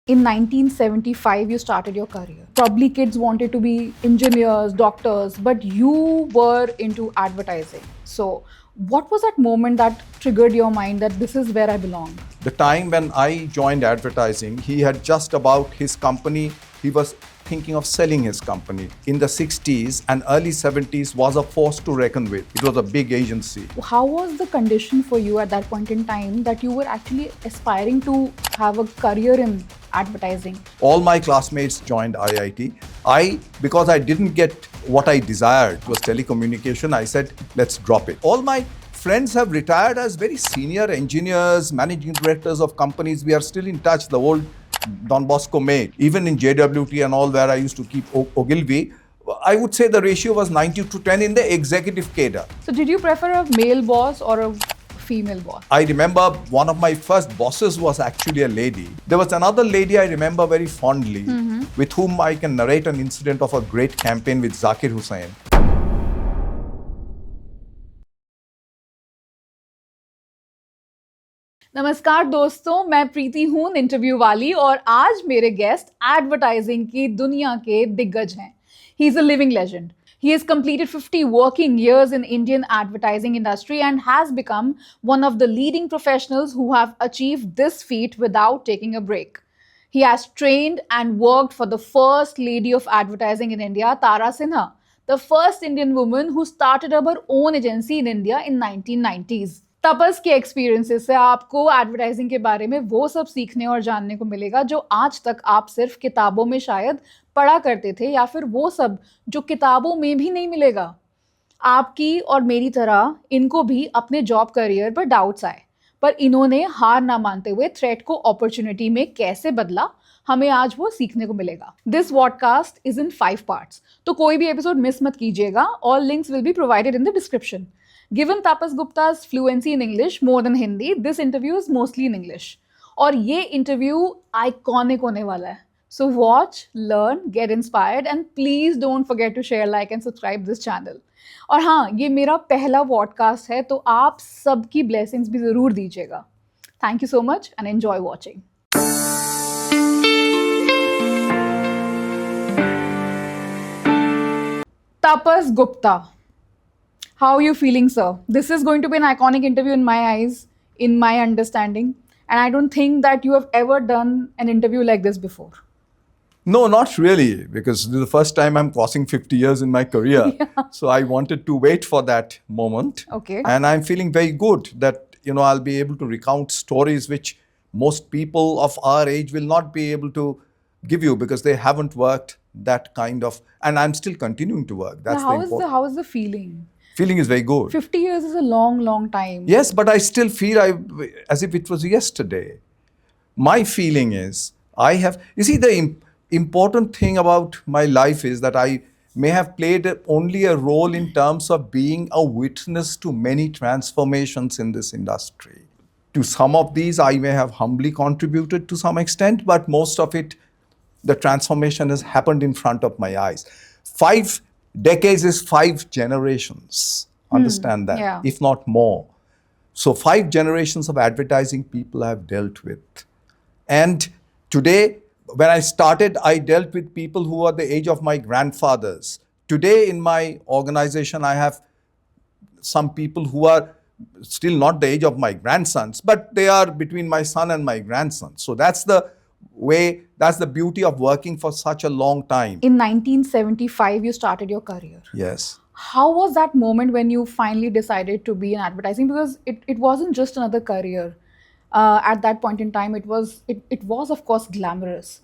In 1975, you started your career. Probably kids wanted to be engineers, doctors, but you were into advertising. So, what was that moment that triggered your mind that this is where I belong? The time when I joined advertising, he had just about his company. He was thinking of selling his company. In the 60s and early 70s was a force to reckon with. It was a big agency. How was the condition for you at that point in time that you were actually aspiring to have a career in advertising? All my classmates joined IIT. Because I didn't get what I desired, it was telecommunication, I said, let's drop it. All my friends have retired as very senior engineers, managing directors of companies. We are still in touch, the old Don Bosco mate. Even in JWT and all, where I used to keep Ogilvy, I would say the ratio was 90-10 in the executive cadre. So, did you prefer a male boss or a female boss? I remember one of my first bosses was actually a lady. There was another lady I remember very fondly, with whom I can narrate an incident of a great campaign with Zakir Hussain. नमस्कार दोस्तों, मैं प्रीति हून interview वाली और आज मेरे guest advertising की दुनिया के दिग्गज हैं. He is a living legend. He has completed 50 working years in Indian advertising industry and has become one of the leading professionals who have achieved this feat without taking a break. He has trained and worked for the first lady of advertising in India, Tara Sinha, the first Indian woman who started up her own agency in India in 1990s. तपस के experiences से आपको advertising के बारे में वो सब सीखने और जानने को मिलेगा जो आज तक आप सिर्फ किताबों में शायद पढ़ा करते थे, या फिर वो सब जो किताबों में भी नहीं मिलेगा. आपकी और मेरी तरह इनको भी अपने जॉब करियर पर डाउट्स आए, पर इन्होंने हार ना मानते हुए थ्रेट को अपॉर्चुनिटी में कैसे बदला, हमें आज वो सीखने को मिलेगा. This podcast is in 5 parts, तो कोई भी एपिसोड मिस मत कीजिएगा. All links will be provided in the description. Given Tapas Gupta's fluency in English more than Hindi, this interview is mostly in English. और ये interview iconic होने वाला है. So watch, learn, get inspired and please don't forget to share, like and subscribe this channel. और हाँ, ये मेरा पहला podcast है, तो आप सबकी blessings भी ज़रूर दीजिएगा. Thank you so much and enjoy watching. Tapas Gupta. How are you feeling, sir? This is going to be an iconic interview in my eyes, in my understanding. And I don't think that you have ever done an interview like this before. No, not really, because this is the first time I'm crossing 50 years in my career. Yeah. So I wanted to wait for that moment. Okay. And I'm feeling very good that, I'll be able to recount stories which most people of our age will not be able to give you because they haven't worked that kind of, and I'm still continuing to work. That's now, the important. how is the feeling? Feeling is very good. 50 years is a long, long time. Yes, but I still feel as if it was yesterday. My feeling is, the important thing about my life is that I may have played only a role in terms of being a witness to many transformations in this industry. To some of these, I may have humbly contributed to some extent, but most of it, the transformation has happened in front of my eyes. 5 decades is 5 generations. Understand that, yeah. if not more. So 5 generations of advertising people I have dealt with. And today, when I started, I dealt with people who are the age of my grandfathers. Today in my organization, I have some people who are still not the age of my grandsons, but they are between my son and my grandson. So that's the beauty of working for such a long time. In 1975, you started your career. Yes. How was that moment when you finally decided to be in advertising? Because it wasn't just another career. At that point in time, it was of course glamorous.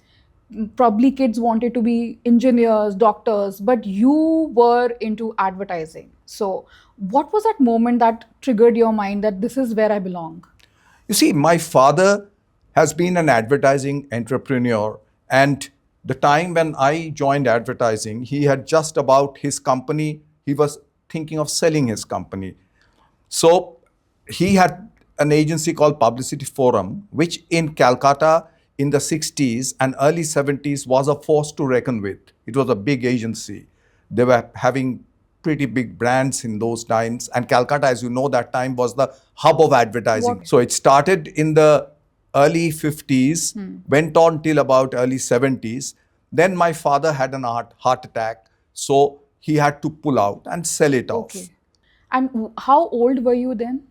Probably kids wanted to be engineers, doctors, but you were into advertising. So what was that moment that triggered your mind that this is where I belong? You see, my father has been an advertising entrepreneur, and the time when I joined advertising, he had just about his company. He was thinking of selling his company. So he had an agency called Publicity Forum, which in Calcutta in the 60s and early 70s was a force to reckon with. It was a big agency. They were having pretty big brands in those times. And Calcutta, as you know, that time was the hub of advertising. What? So it started in the early 50s, went on till about early 70s. Then my father had an heart attack, so he had to pull out and sell it off. Okay. And how old were you then?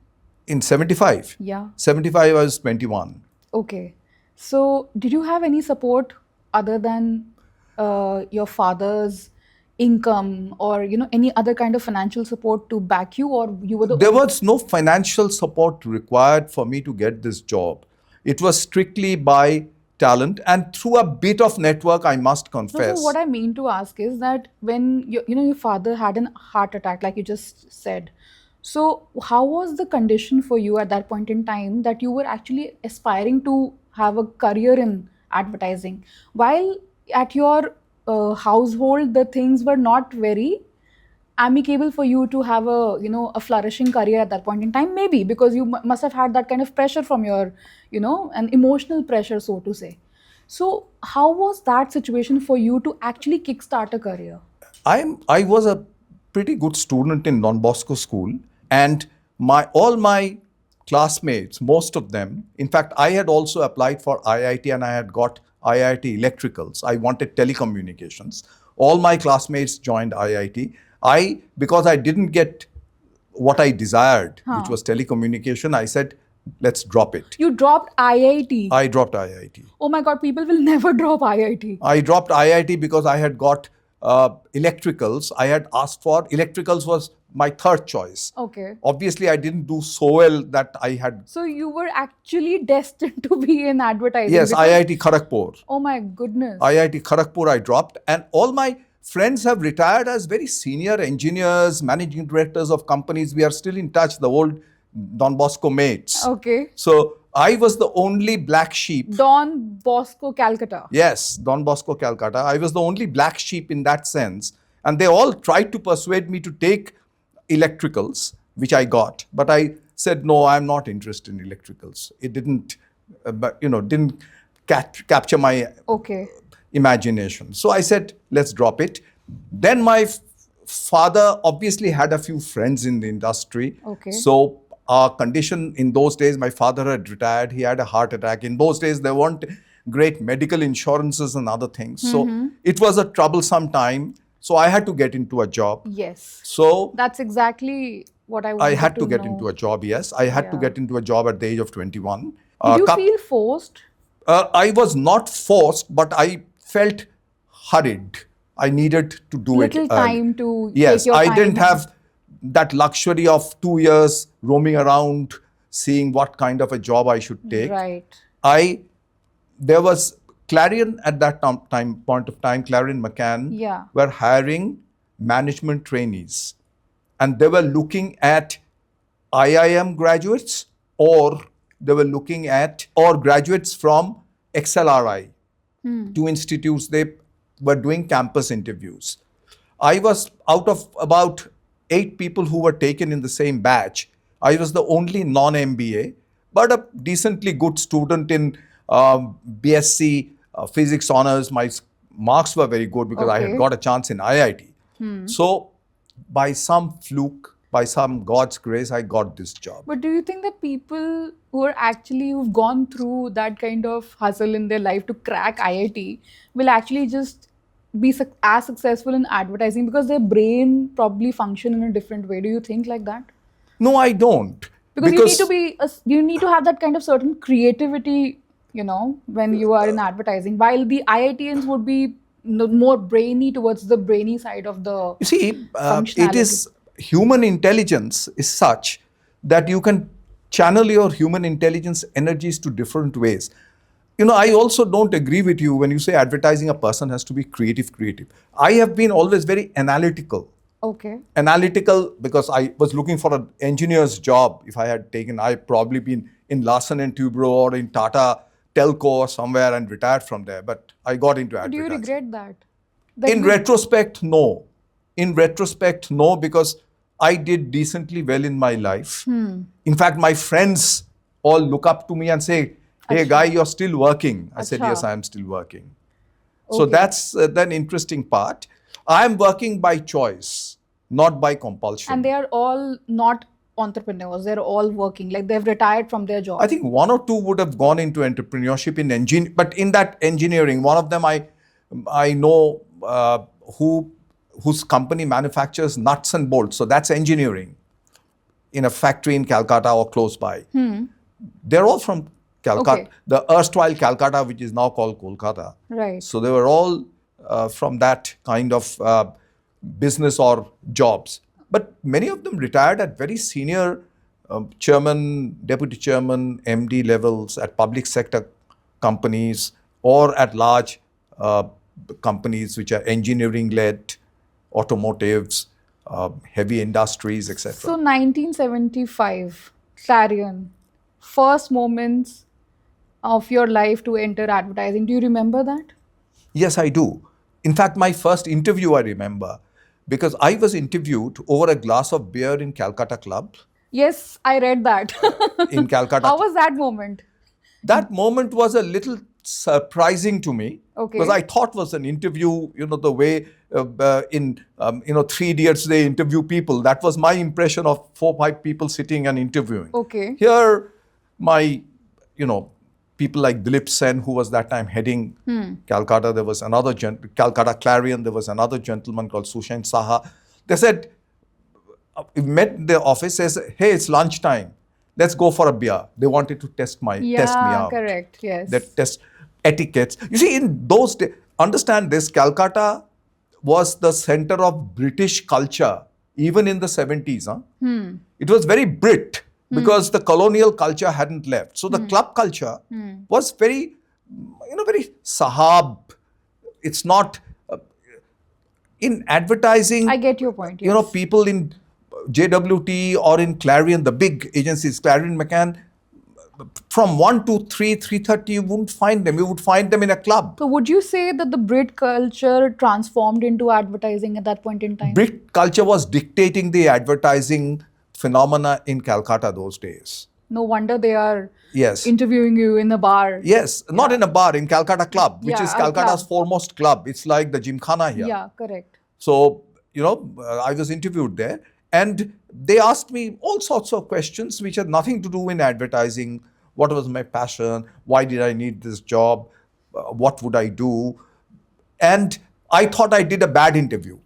In 75. Yeah. 75, I was 21. Okay. So, did you have any support other than your father's income, or any other kind of financial support to back you, or you were the There only? was no financial support required for me to get this job. It was strictly by talent and through a bit of network, I must No, so confess. what I mean to ask is that when your father had an heart attack, like you just said, so how was the condition for you at that point in time that you were actually aspiring to have a career in advertising, while at your household the things were not very amicable for you to have a flourishing career at that point in time, maybe because you must have had that kind of pressure from your an emotional pressure, so to say. So how was that situation for you to actually kickstart a career? I was a pretty good student in Don Bosco school, and all my classmates, most of them, in fact, I had also applied for IIT and I had got IIT electricals. I wanted telecommunications. All my classmates joined IIT. Because I didn't get what I desired, which was telecommunication, I said, let's drop it. You dropped IIT. I dropped IIT. Oh my god, people will never drop IIT. I dropped IIT because I had got electricals. I had asked for electricals was my third choice. Okay. Obviously, I didn't do so well that I had. So you were actually destined to be in advertising. Yes, because- IIT Kharagpur. Oh my goodness. IIT Kharagpur I dropped, and all my friends have retired as very senior engineers, managing directors of companies. We are still in touch, the old Don Bosco mates. Okay. So I was the only black sheep. Don Bosco, Calcutta. Yes, Don Bosco, Calcutta. I was the only black sheep in that sense. And they all tried to persuade me to take electricals, which I got. But I said, no, I'm not interested in electricals. It didn't, didn't capture my Okay. imagination. So I said, let's drop it. Then my father obviously had a few friends in the industry. Okay. So our condition in those days, my father had retired. He had a heart attack. In those days, there weren't great medical insurances and other things. So it was a troublesome time. So I had to get into a job. Yes. So That's exactly what I wanted I had to get know. into a job, yes. I had to Yeah. get into a job at the age of 21. Did you coup- feel forced? I was not forced, but I felt hurried. I needed to do Little it. early. time to Yes, take your I time. didn't have that luxury of 2 years roaming around, seeing what kind of a job I should take. Right. There was Clarion at that point of time, Clarion McCann Yeah. were hiring management trainees, and they were looking at IIM graduates, or they were looking at or graduates from XLRI. Two institutes, they were doing campus interviews. I was out of about 8 people who were taken in the same batch. I was the only non-MBA, but a decently good student in BSc physics honors. My marks were very good because I had Okay. got a chance in IIT. So by some fluke, by some God's grace, I got this job. But do you think that people who've gone through that kind of hustle in their life to crack IIT will actually just be as successful in advertising because their brain probably function in a different way? Do you think like that? No, I don't. Because you need to have that kind of certain creativity, when you are in advertising. While the IITians would be more brainy towards the brainy side of the You see, it is human intelligence is such that you can channel your human intelligence energies to different ways. I also don't agree with you when you say advertising a person has to be creative. I have been always very analytical. Okay. Analytical because I was looking for an engineer's job. If I had taken, I'd probably been in Larsen and Toubro or in Tata Telco or somewhere and retired from there. But I got into Do you advertising. regret that? In retrospect, no. In retrospect, no, because I did decently well in my life. In fact, my friends all look up to me and say, hey, guy, you're still working. I said, Acha. yes, I am still working. So Okay. that's the interesting part. I am working by choice, not by compulsion. And they are all not entrepreneurs. They're all working, like they've retired from their job. I think one or two would have gone into entrepreneurship in but in that engineering, one of them I know whose company manufactures nuts and bolts. So that's engineering in a factory in Calcutta or close by. They're all from Calcutta, Okay. the erstwhile Calcutta, which is now called Kolkata. Right. So they were all from that kind of business or jobs. But many of them retired at very senior chairman, deputy chairman, MD levels at public sector companies or at large companies which are engineering-led, automotives, heavy industries, etc. So 1975, Clarion, first moments of your life to enter advertising. Do you remember that? Yes, I do. In fact, my first interview I remember because I was interviewed over a glass of beer in Calcutta Club. Yes, I read that. In Calcutta. How was that moment? That moment was a little surprising to me Okay. because I thought was an interview, the way in Three Idiots they interview people. That was my impression of 4 or 5 people sitting and interviewing. Okay. Here, my, people like Dilip Sen, who was that time heading Calcutta, there was another Calcutta Clarion, there was another gentleman called Sushain Saha. They said, we met in the office, says, hey, it's lunchtime. Let's go for a beer. They wanted to test me out. Correct. Yes. That test etiquettes. You see, in those days, understand this, Calcutta was the center of British culture, even in the 70s. It was very Brit because the colonial culture hadn't left. So the club culture was very, very sahab. It's not, in advertising. I get your point. Yes. People in JWT or in Clarion, the big agencies, Clarion McCann, from 1 to 3, 3:30, you wouldn't find them. You would find them in a club. So would you say that the Brit culture transformed into advertising at that point in time? Brit culture was dictating the advertising phenomena in Calcutta those days. No wonder they are Yes. interviewing you in a bar. Yes, not in a bar, in Calcutta Club, which Yeah, is a Calcutta's club. foremost club. It's like the Gymkhana here. Yeah, correct. So, I was interviewed there and they asked me all sorts of questions which had nothing to do in advertising. What was my passion? Why did I need this job? What would I do? And I thought I did a bad interview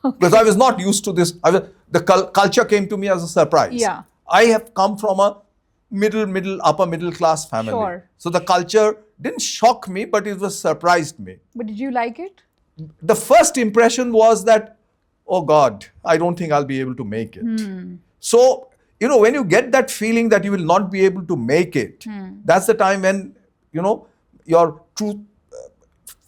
because I was not used to this. The culture came to me as a surprise. Yeah. I have come from a upper middle class family. Sure. So the culture didn't shock me, but it was surprised me. But did you like it? The first impression was that, oh God, I don't think I'll be able to make it. So, when you get that feeling that you will not be able to make it, that's the time when, your true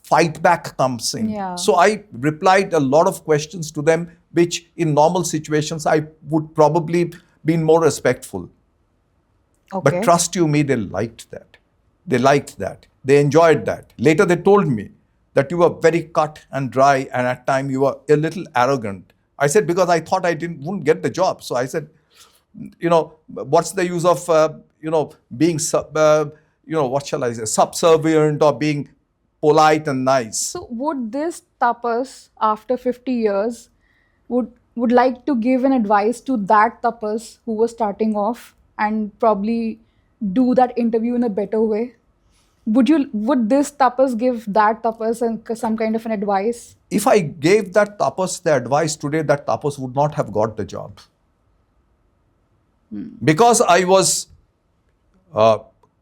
fight back comes in. Yeah. So I replied a lot of questions to them, which in normal situations I would probably been more respectful. Okay. But trust you me, they liked that. They liked that. They enjoyed that. Later they told me that you were very cut and dry and at times you were a little arrogant. I said, because I thought I wouldn't get the job. So I said, what's the use of, being, what shall I say, subservient or being polite and nice. So would this Tapas, after 50 years, would like to give an advice to that Tapas who was starting off and probably do that interview in a better way? Would this Tapas give that Tapas some kind of an advice? If I gave that Tapas the advice today, that Tapas would not have got the job. Because I was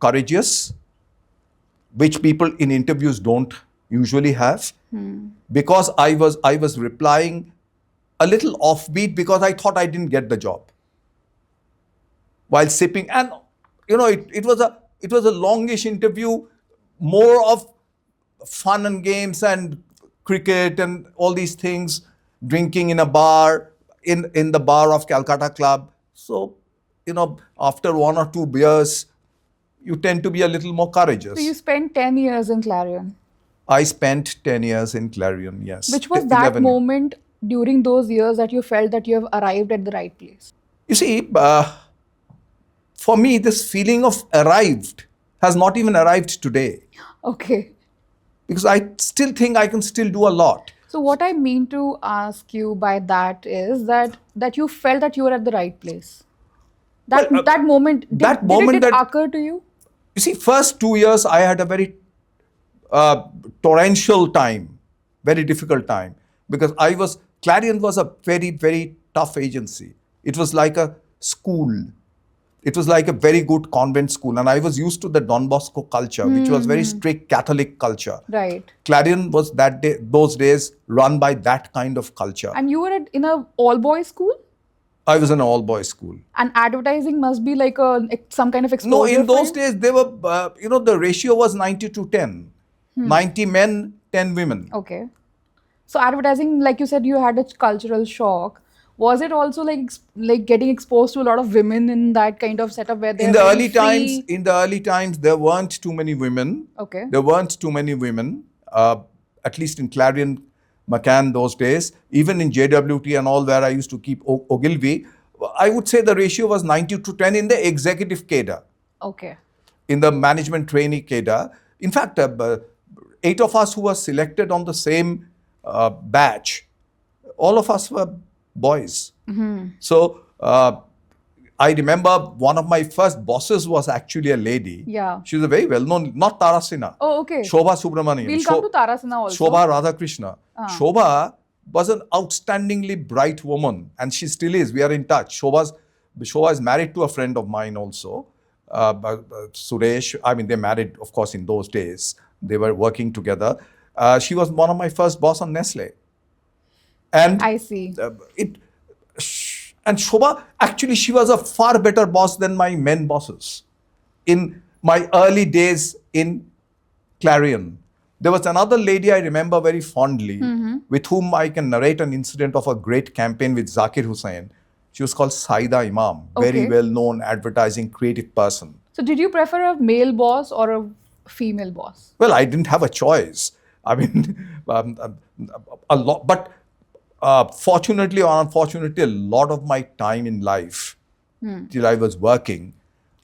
courageous, which people in interviews don't usually have. Because I was replying a little offbeat because I thought I didn't get the job. While sipping, and it was a longish interview, more of fun and games and cricket and all these things, drinking in a bar, in the bar of Calcutta Club. So, after 1 or 2 beers, you tend to be a little more courageous. So you spent 10 years in Clarion. I spent 10 years in Clarion, yes. Which was that moment during those years that you felt that you have arrived at the right place? You see, for me, this feeling of arrived has not even arrived today. Okay. Because I still think I can still do a lot. So what I mean to ask you by that is that you felt that you were at the right place. That moment, that did moment it that- occur to you? You see, first 2 years I had a very torrential time, very difficult time, because Clarion was a very, very tough agency. It was like a school. It was like a very good convent school. And I was used to the Don Bosco culture, which was very strict Catholic culture. Right. Clarion was those days run by that kind of culture. And you were in a all-boys school? I was in an all-boys school. And advertising must be like some kind of exposure. No, in for those you? days, they were, the ratio was 90 to 10. 90 men, 10 women. Okay. So advertising, like you said, you had a cultural shock. Was it also like getting exposed to a lot of women in that kind of setup where they're In the very early free? times, there weren't too many women. Okay. There weren't too many women, at least in Clarion McCann those days. Even in JWT and all, where I used to keep Ogilvy, I would say the ratio was 90 to 10 in the executive cadre. Okay. In the management trainee cadre. In fact, 8 of us who were selected on the same batch, all of us were boys. So I remember one of my first bosses was actually a lady. Yeah. She was a very well-known, not Tara Sinha. Oh, okay. Shobha Subramanian. We'll come to Tara Sinha also. Shobha Radhakrishna. Shobha was an outstandingly bright woman, and she still is. We are in touch. Shobha is married to a friend of mine also, Suresh. I mean, they married, of course, in those days. They were working together. She was one of my first boss on Nestle. And I see. And Shobha, actually, she was a far better boss than my men bosses. In my early days in Clarion, there was another lady I remember very fondly, with whom I can narrate an incident of a great campaign with Zakir Hussain. She was called Saida Imam, very Okay. well-known advertising creative person. So did you prefer a male boss or a female boss? Well, I didn't have a choice. I mean, a lot, but fortunately or unfortunately, a lot of my time in life, till I was working,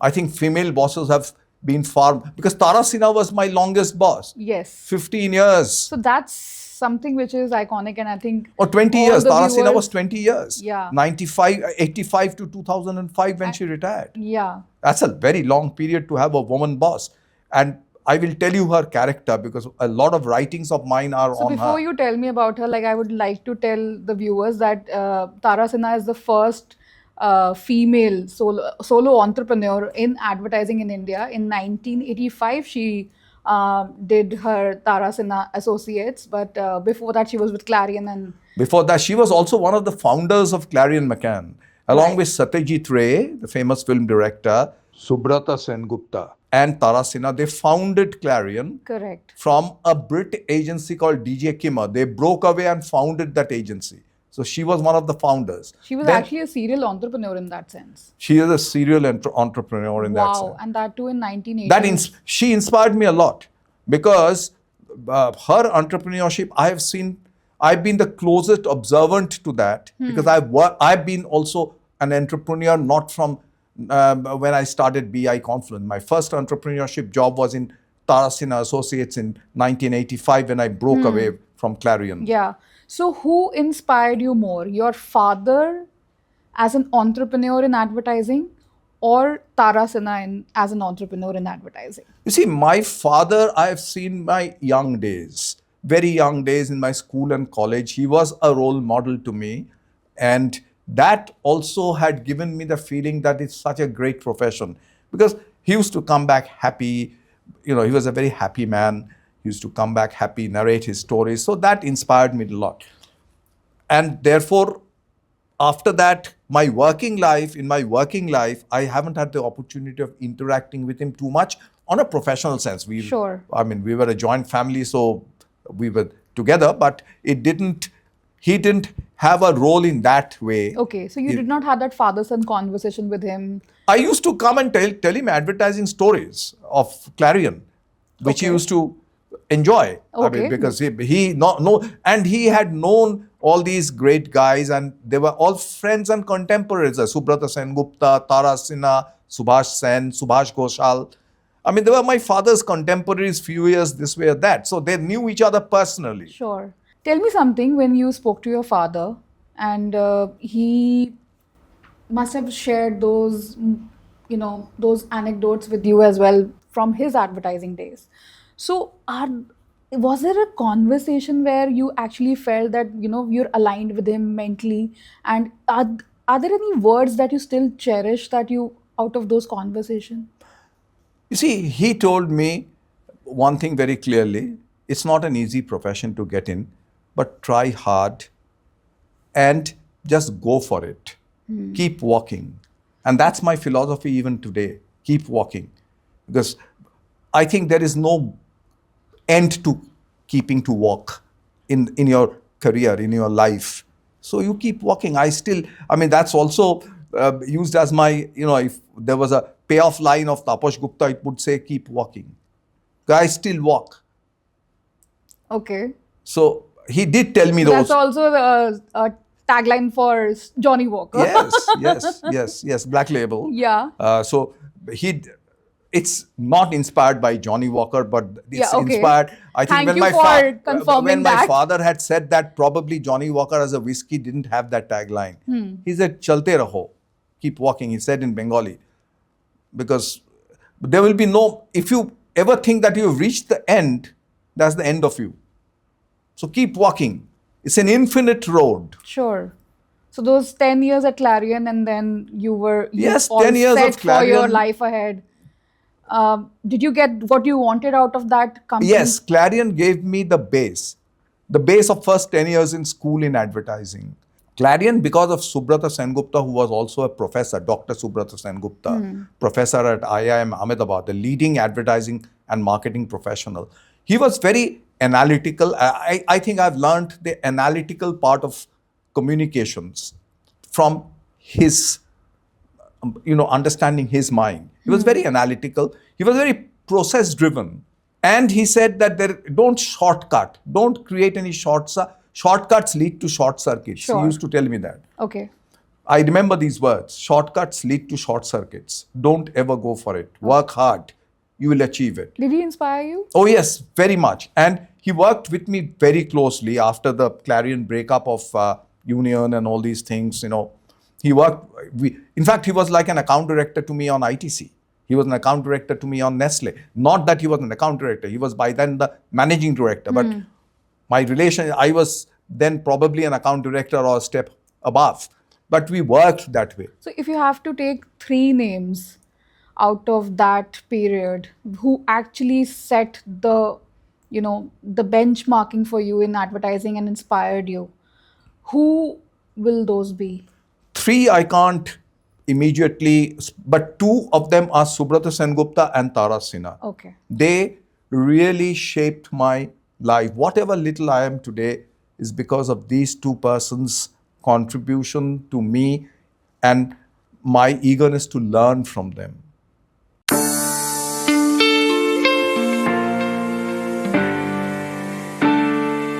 I think female bosses have been far, because Tara Sinha was my longest boss, Yes. 15 years So that's something which is iconic, and I think or 20 all years. the Tara Sinha viewers- was 20 years. Yeah. 85 to 2005 when she retired. Yeah. That's a very long period to have a woman boss. And I will tell you her character, because a lot of writings of mine are So on before her. you tell me about her, like I would like to tell the viewers that Tara Sinha is the first female solo entrepreneur in advertising in India. In 1985, she did her Tara Sinha Associates, but before that, she was with Clarion and. Before that, she was also one of the founders of Clarion McCann, along Right. with Satyajit Ray, the famous film director, Subrata Sen Gupta, and Tara Sinha. They founded Clarion Correct. from a Brit agency called DJ Kimmer. They broke away and founded that agency. So she was one of the founders. She was Then actually a serial entrepreneur in that sense. she is a serial entrepreneur in that sense. Wow, and that too in 1980. She inspired me a lot, because her entrepreneurship, I've been the closest observant to that, because I've been also an entrepreneur, not from when I started BI Confluent. My first entrepreneurship job was in Tara Sinha Associates in 1985 when I broke away from Clarion. Yeah. So who inspired you more? Your father as an entrepreneur in advertising, or Tara Sinha as an entrepreneur in advertising? You see, my father, I have seen my young days, very young days in my school and college. He was a role model to me. And that also had given me the feeling that it's such a great profession, because he used to come back happy. He was a very happy man. He used to come back happy, narrate his stories. So that inspired me a lot. And therefore, after that, in my working life, I haven't had the opportunity of interacting with him too much on a professional sense. Sure. I mean, we were a joint family, so we were together, but he didn't have a role in that way. Okay, so you did not have that father-son conversation with him. I used to come and tell him advertising stories of Clarion, which he Okay. used to enjoy. I Okay. mean, because and he had known all these great guys, and they were all friends and contemporaries. Subrata Sen Gupta, Tara Sinha, Subhash Sen, Subhash Ghoshal. I mean, they were my father's contemporaries, few years this way or that. So they knew each other personally. Sure. Tell me something when you spoke to your father and he must have shared those, those anecdotes with you as well from his advertising days. So, was there a conversation where you actually felt that you're aligned with him mentally, and are there any words that you still cherish that you out of those conversations? You see, he told me one thing very clearly: it's not an easy profession to get in, but try hard and just go for it. Keep walking. And that's my philosophy even today. Keep walking. Because I think there is no end to keeping to walk in your career, in your life. So you keep walking. I mean, that's also used as my, if there was a payoff line of Tapas Gupta, it would say, keep walking. I still walk. Okay. So he did tell me So that's those. also a tagline for Johnny Walker. Yes. Black Label. Yeah. So it's not inspired by Johnny Walker, but it's Yeah, okay. inspired. I think Thank when you my for confirming when my that. father had said that, probably Johnny Walker as a whiskey didn't have that tagline. He said, "Chalte raho, keep walking." He said in Bengali, because there will be no. If you ever think that you've reached the end, that's the end of you. So keep walking. It's an infinite road. Sure. So those 10 years at Clarion, and then you Yes, all 10 years set of for your Clarion. life ahead. Did you get what you wanted out of that company? Yes, Clarion gave me the base of first 10 years in school in advertising. Clarion, because of Subrata Sengupta, who was also a professor, Dr. Subrata Sengupta, professor at IIM Ahmedabad, the leading advertising and marketing professional. He was very analytical. I think I've learned the analytical part of communications from his, understanding his mind. He was very analytical. He was very process driven. And he said that don't shortcut, don't create any shortcuts lead to short circuits. Sure. He used to tell me that. Okay. I remember these words: shortcuts lead to short circuits. Don't ever go for it. Work hard. You will achieve it. Did he inspire you? Oh, yes, very much. And he worked with me very closely after the Clarion breakup of Union and all these things. He worked, in fact, he was like an account director to me on ITC. He was an account director to me on Nestle. Not that he was an account director. He was by then the managing director. But I was then probably an account director or a step above. But we worked that way. So if you have to take 3 names out of that period who actually set the benchmarking for you in advertising and inspired you, who will those be? 3 I can't immediately, but 2 of them are Subrata Sengupta and Tara Sinha. Okay. They really shaped my life. Whatever little I am today is because of these 2 persons' contribution to me and my eagerness to learn from them.